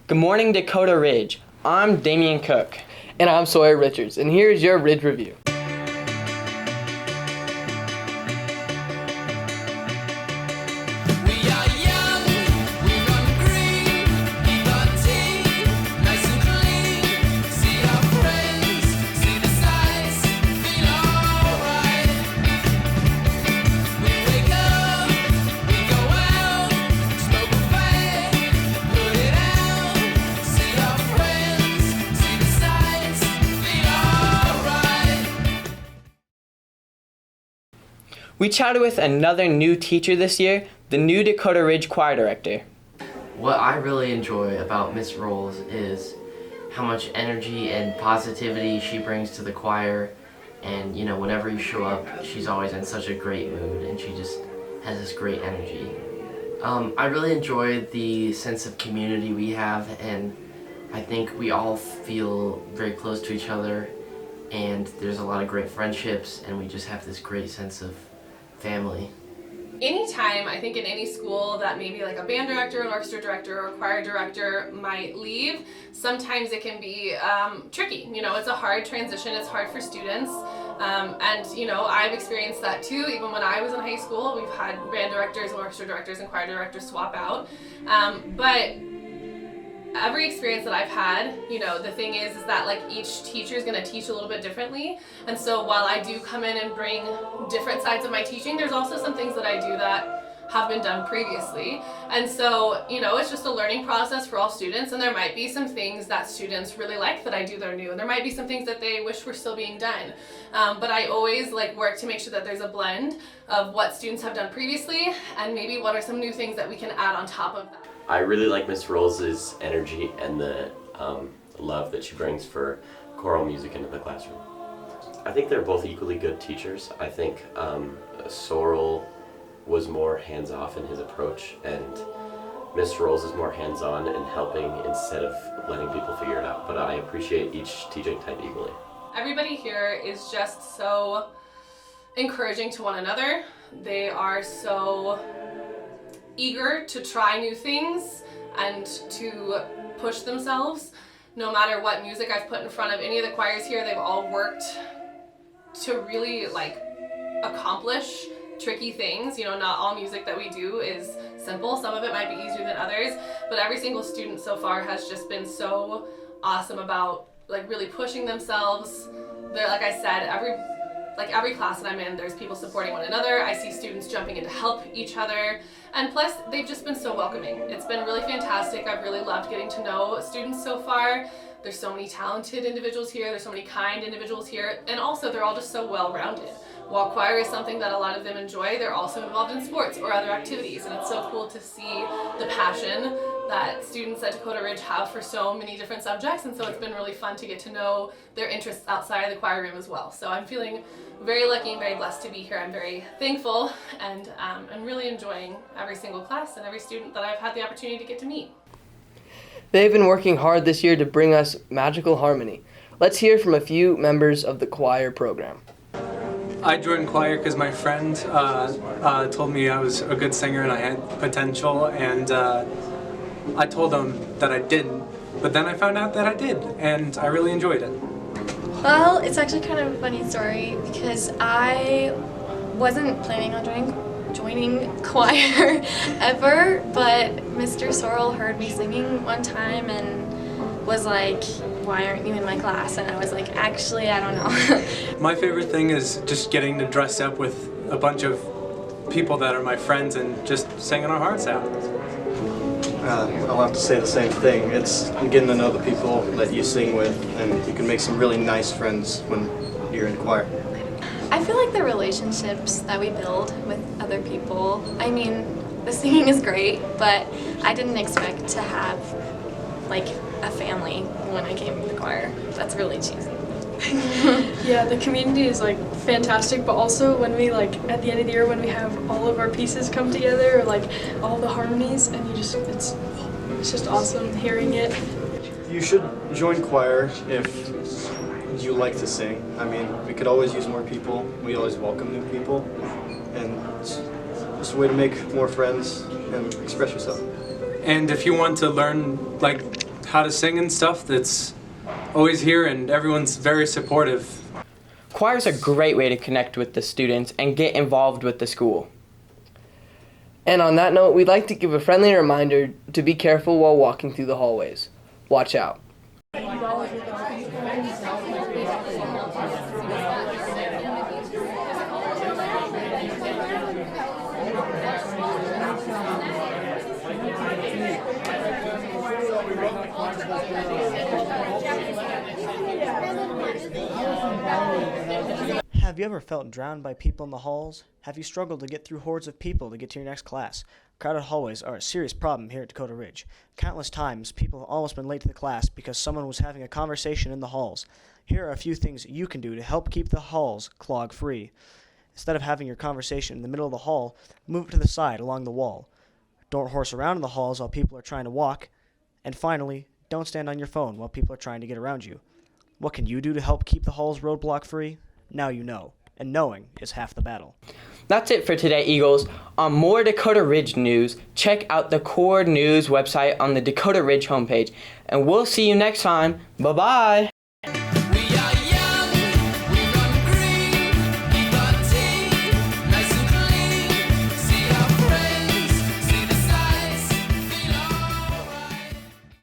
Good morning, Dakota Ridge. I'm Damian Cook. And I'm Sawyer Richards, and here's your Ridge Review. We chatted with another new teacher this year, the new Dakota Ridge choir director. What I really enjoy about Miss Rolls is how much energy and positivity she brings to the choir, and you know, whenever you show up, she's always in such a great mood and she just has this great energy. I really enjoy the sense of community we have, and I think we all feel very close to each other, and there's a lot of great friendships, and we just have this great sense of family. Anytime, I think in any school that maybe like a band director, an orchestra director, or a choir director might leave, sometimes it can be tricky. You know, it's a hard transition, it's hard for students. And you know, I've experienced that too. Even when I was in high school, we've had band directors, orchestra directors, and choir directors swap out. But every experience that I've had, you know, the thing is that like each teacher is going to teach a little bit differently. And so while I do come in and bring different sides of my teaching, there's also some things that I do that have been done previously. And so, you know, it's just a learning process for all students, and there might be some things that students really like that I do that are new, and there might be some things that they wish were still being done. But I always like work to make sure that there's a blend of what students have done previously and maybe what are some new things that we can add on top of that. I really like Miss Rolls' energy and the love that she brings for choral music into the classroom. I think they're both equally good teachers. I think Sorrel was more hands-off in his approach, and Miss Rolls is more hands-on in helping instead of letting people figure it out. But I appreciate each teaching type equally. Everybody here is just so encouraging to one another. They are so eager to try new things and to push themselves. No matter what music I've put in front of any of the choirs here, they've all worked to really like accomplish tricky things. You know, not all music that we do is simple. Some of it might be easier than others, but every single student so far has just been so awesome about like really pushing themselves. They're, like I said, every class that I'm in, there's people supporting one another. I see students jumping in to help each other. And plus, they've just been so welcoming. It's been really fantastic. I've really loved getting to know students so far. There's so many talented individuals here. There's so many kind individuals here. And also, they're all just so well-rounded. While choir is something that a lot of them enjoy, they're also involved in sports or other activities. And it's so cool to see the passion that students at Dakota Ridge have for so many different subjects. And so it's been really fun to get to know their interests outside of the choir room as well. So I'm feeling very lucky and very blessed to be here. I'm very thankful, and I'm really enjoying every single class and every student that I've had the opportunity to get to meet. They've been working hard this year to bring us magical harmony. Let's hear from a few members of the choir program. I joined choir because my friend told me I was a good singer and I had potential, and I told him that I didn't, but then I found out that I did, and I really enjoyed it. Well, it's actually kind of a funny story because I wasn't planning on joining choir ever, but Mr. Sorrell heard me singing one time and was like, "Why aren't you in my class?" And I was like, "Actually, I don't know." My favorite thing is just getting to dress up with a bunch of people that are my friends and just singing our hearts out. I'll have to say the same thing. It's getting to know the people that you sing with, and you can make some really nice friends when you're in choir. I feel like the relationships that we build with other people, I mean, the singing is great, but I didn't expect to have like a family when I came to the choir. That's really cheesy. Yeah, the community is like fantastic, but also when we like at the end of the year when we have all of our pieces come together, like all the harmonies, and it's just awesome hearing it. You should join choir if you like to sing. I mean, we could always use more people. We always welcome new people, and it's just a way to make more friends and express yourself. And if you want to learn like how to sing and stuff that's always here, and everyone's very supportive. Choir is a great way to connect with the students and get involved with the school. And on that note, we'd like to give a friendly reminder to be careful while walking through the hallways. Watch out. Have you ever felt drowned by people in the halls? Have you struggled to get through hordes of people to get to your next class? Crowded hallways are a serious problem here at Dakota Ridge. Countless times, people have almost been late to the class because someone was having a conversation in the halls. Here are a few things you can do to help keep the halls clog-free. Instead of having your conversation in the middle of the hall, move it to the side along the wall. Don't horse around in the halls while people are trying to walk. And finally, don't stand on your phone while people are trying to get around you. What can you do to help keep the halls roadblock-free? Now you know, and knowing is half the battle. That's it for today, Eagles. On more Dakota Ridge news, check out the Core News website on the Dakota Ridge homepage. And we'll see you next time. Bye-bye.